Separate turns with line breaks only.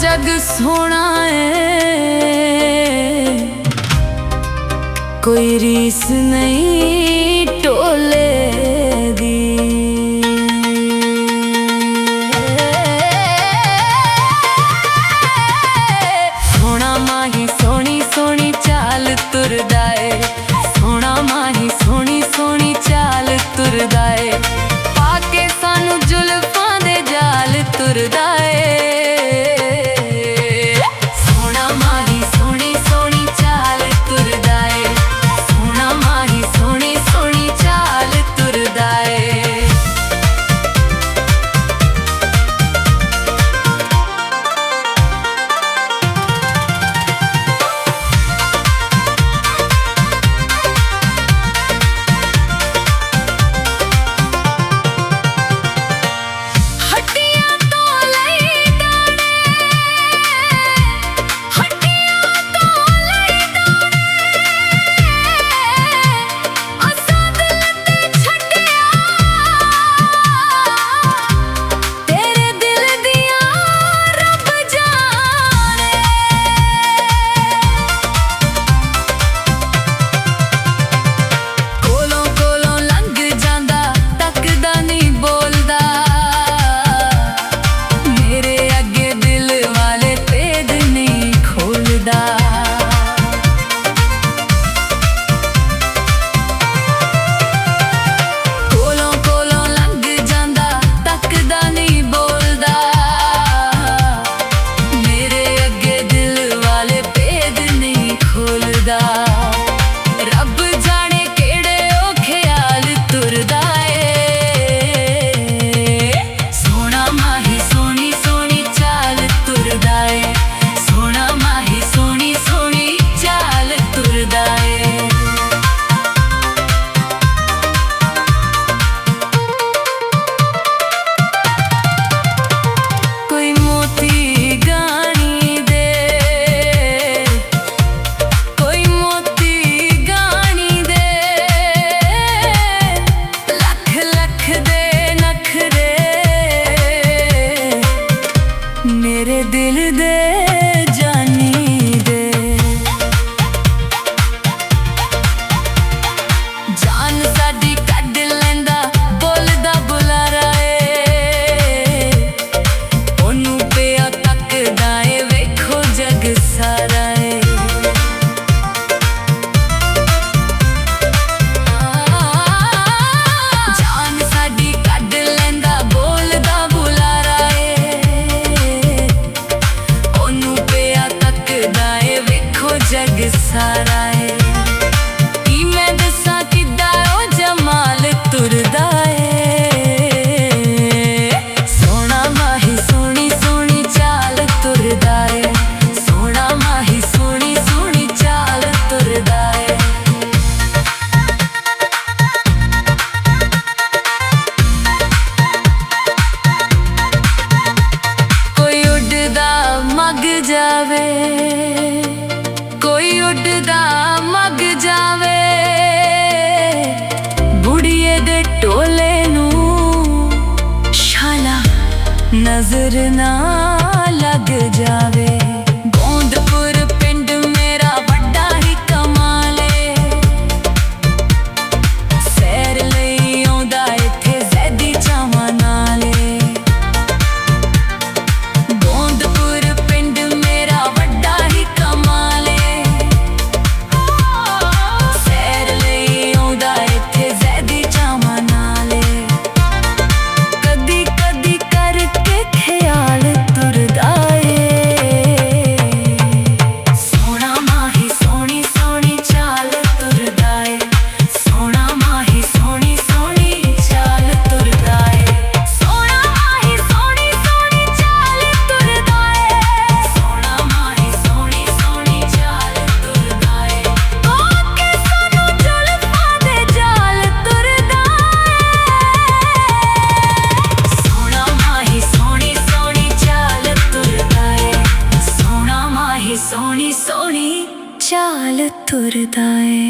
जग सोना है, कोई रीस नहीं टोले दी। सोना माही सोनी सोनी चाल तुरदा है, सोना माही सोनी सोनी चाल तुरदा है, पाके सानू जुल्फां दे जाल तुरदा है। मेरे दिल दे जानी दे जान साडी कढ लैंदा बोलदा बुलारा ए, ओनू पिया तकदा ए वेखो जग सारा ए। जान साडी कढ लैंदा बोलदा बुलारा ए, जग सारा है। की मैं दसा किदा ओ जमाल तुरदा है, सोना माही सोनी सोनी चाल तुरदा है, सोना माही सोनी सोनी चाल तुरदा है। कोई उड़दा मग जावे, कोई उड़दा मग जावे, बुढ़िए दे टोले नू शाला नजर ना लग जावे। गोंदपुर पिंड मेरा बड़ा ही कमाले, सैर लई आउंदा इत्थे ज़ैदी चावां नाले। गोंदपुर पिंड मेरा बड़ा ही कमाले, सोनी सोनी चाल तुरदा है।